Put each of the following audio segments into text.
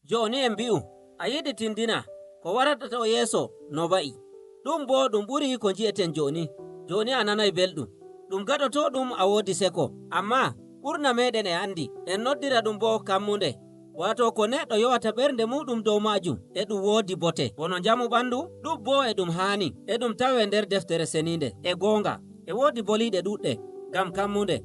joni en mbi'u a yiɗi tindina ko warata to yeeso no wa'i. ɗum bo ɗum ɓuri ko nji'eten joni a nanay belɗum. ɗum gaɗoto ɗum a woodi seko, amma ɓurna meɗen e andi en noddira ɗum bo kammunde, wato ko neɗɗo yowata ɓernde muɗum dow majum e ɗum woodi bote bono njamu ɓandu. ɗum bo e ɗum haani e ɗum tawe nder deftere seninde e gonga e woodi boliɗe ɗuɗɗe ngam kammunde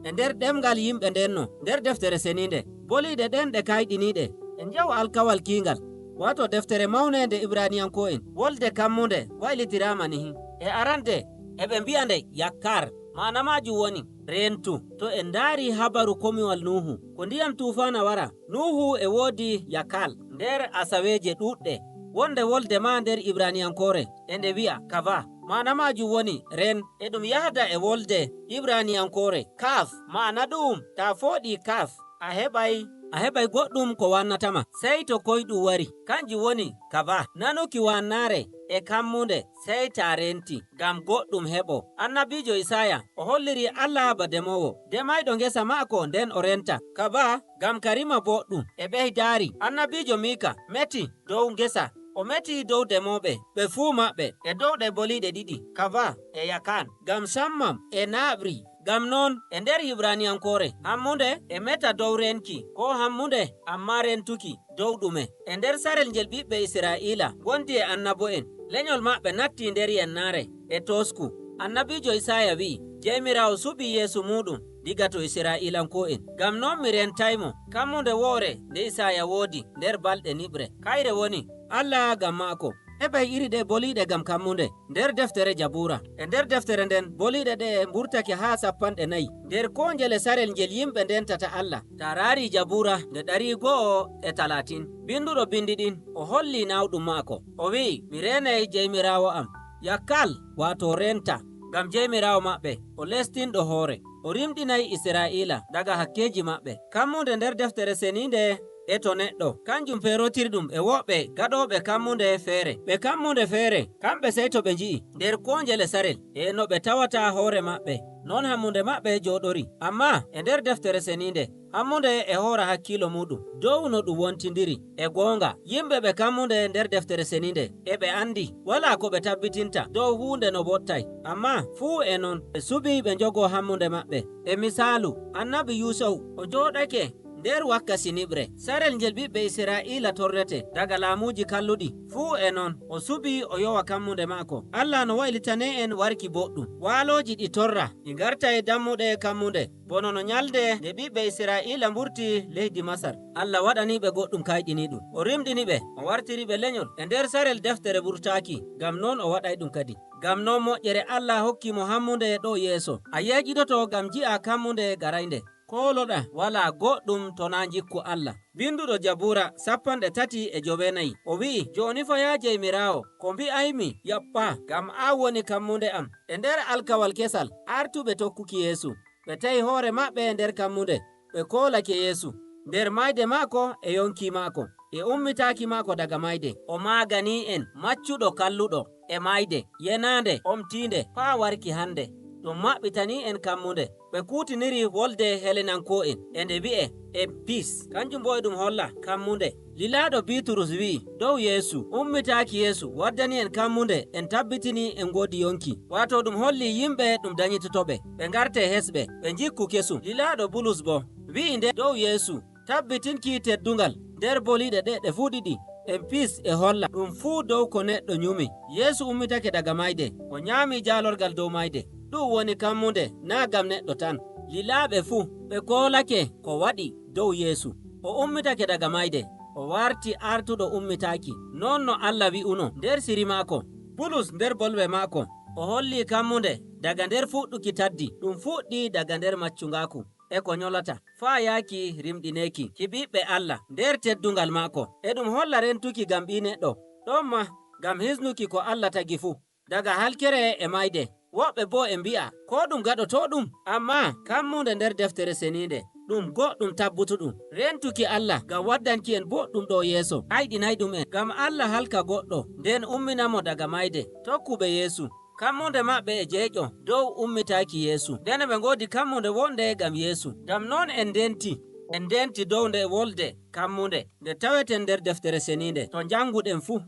e nder ɗemgal yimɓe ndenno nder deftere seninde. Boliɗe ɗen ɗe kayɗiniɗe e njaw alkawal kingal, wato deftere mawne nde Ibraniyanko'en wolde kammunde waylitirama nihi. E arande eɓe mbi'a nde yakkar, mana majum woni rentu. To en ndaari habaru komiwal Nuhu, ko ndiyam tufana wara, Nuhu e woodi yakal nder asaweje ɗuɗɗe. Wonde wolde ma nder Ibraniyankore e nde wi'a kava, mana majum woni ren. E ɗum yahda e wolde Ibraniyankore kaf, mana ɗum ta foɗi kaf a heɓay goɗɗum ko wannatama sey to koyɗum wari, kanji woni kava. Nanuki wannare e kammunde sey ta renti ngam goɗɗum heɓo. Annabijo Isaya o holliri Allah ba demowo, demayɗo ngesa maako nden o renta kava ngam karima boɗɗum e ɓeydari. Annabijo Mika meti dow ngesa, o meti dow demoɓe ɓe fuu maɓɓe e dow ɗe boliɗe ɗiɗi kava e yakan ngam sammam e naɓri. Ngam non e nder Ibraniyankore hammunde e meta dow renki ko hammunde amma rentuki dow ɗume. E nder sarel ngel ɓiɓɓe Isra'ila wondi e annabo'en, lenyol maɓɓe natti nder yennare e tosku. Annabijo Isaya wi'i Jomirawo suɓi yeesu muɗum diga to Isra'ilanko'en. Ngam non mi rentaymo kammunde woore nde Isaya woodi nder balɗe niɓre. Kayre woni Allah ngam maako heɓay iri ɗe boliɗe ngam kammunde nder deftere Jabura. E nder deftere nden boliɗe ɗe mburtake ha 4. nder ko ngele sarel ngel yimɓe ndentata Allah. Tarari Jabura nde 130. Binduɗo bindi ɗin o holli nawɗum maako, o wi'i mi renay Jomirawo am yakkal, wato renta, ngam Jomirawo maɓɓe o lestinɗo hoore, o rimɗinay Isra'ila daga hakkeji maɓɓe. Kammunde nder deftere seninde e to neɗɗo kanjum ferotirɗum e woɓɓe gaɗoɓe kammunde feere. Ɓe kammunde feere kamɓe sey to ɓe nji'i nder ko ngele sarel e no ɓe tawata hoore maɓɓe, non hammunde maɓɓe joɗori. Amma e nder deftere seninde hammunde e hoora hakkilo muɗum dow no ɗum wontindiri e gonga. Yimɓe ɓe kammunde nder deftere seninde e ɓe andi wala ko ɓe tabbitinta dow hunde no bottay, amma fuu e non ɓe suɓi ɓe jogo hammunde maɓɓe. E misalu annabi Yusuf o joɗake nder wakkasi niɓre, sarel ngel ɓiɓɓe Isra'ila torrete daga laamuji kalluɗi. Fuu e non o suɓi o yowa kammunde maako. Allah no waylitane en warki boɗɗum. Waaloji ɗi torra ɗi garta e dammuɗe kammunde bono no nyalde nde ɓiɓɓe Isra'ila mburti leydi Masar. Allah waɗaniɓe goɗɗum kayɗini ɗum, o rimɗiniɓe, o wartiriɓe lenyol e nder sarel deftere ɓurtaki. Ngam non o waɗay ɗum kadi. Ngam non moƴƴere Allah hokkimo hammunde ɗo yeeso. A yeƴiɗoto ngam ji'a kammunde garaynde. Koloɗa wala goɗɗum to na jikku Allah. Binduɗo Jabura 34 o wi'i joni fa ya Jomirawo ko mbi'aymi yaɓɓa, ngam an woni kammunde am. E nder alkawal kesal artuɓe tokkuki Yeesu ɓe tawi hoore maɓɓe nder kammunde, ɓe kolake Yeesu nder mayde maako e yonki maako e ummitaki maako daga mayde. O magani en maccuɗo kalluɗo e mayde yenande omtinde faa warki hande. Ɗum maɓɓitani en kammunde. Ɓe kutiniri wolde Helenanko'en e nde wi'e e pis, kanjum bo e ɗum holla kammunde. Lilaɗo Bitrus wi'i dow Yeesu, ummitaki Yeesu waddani en kammunde en tabbitini en godi yonki, wato ɗum holli yimɓe ɗum danyitotoɓe ɓe ngarte hesɓe ɓe jikku kesum. Lilaɗo Bulus bo wi'i nde dow Yeesu tabbitinki teddungal nder boliɗe ɗe fuu ɗiɗi en pis e holla ɗum fuu dow ko neɗɗo nyumi. Yeesu ummitake daga mayde, o nyami jalorgal dow mayde. Ɗum woni kammunde na gam neɗɗo tan. Lilaɓe fuu ɓe kolake ko waɗi dow Yeesu. O ummitake daga mayde, o warti artuɗo ummitaki, non no Allah wi'uno nder siri maako. Bulus nder bolwe maako o holli kammunde daga nder fuɗɗuki taddi. Ɗum fuɗɗi daga nder maccungaku e ko nyolata faa yaaki rimɗineki ki ɓiɓɓe Allah nder teddungal maako. E ɗum holla rentuki gam ɓi neɗɗo, ɗon ma gam hisnuki ko Allah tagi fuu daga halkere e mayde. Woɓɓe bo e mbi'a ko ɗum gaɗoto ɗum, amma kammunde nder deftere seninde ɗum goɗɗum tabbutuɗum rentuki Allah ngam waddanki en boɗɗum ɗo yeeso. Hayɗinay ɗum en ngam Allah halka goɗɗo nden umminamo daga mayde. Tokkuɓe Yeesu kammunde maɓɓe e jeeƴo dow ummitaki Yeesu, nden ɓe ngodi kammunde wonde ngam Yeesu. Ngam non en ndenti en ndenti dow nde wolde kammunde nde taweten nder deftere seninde to janguɗen fuu.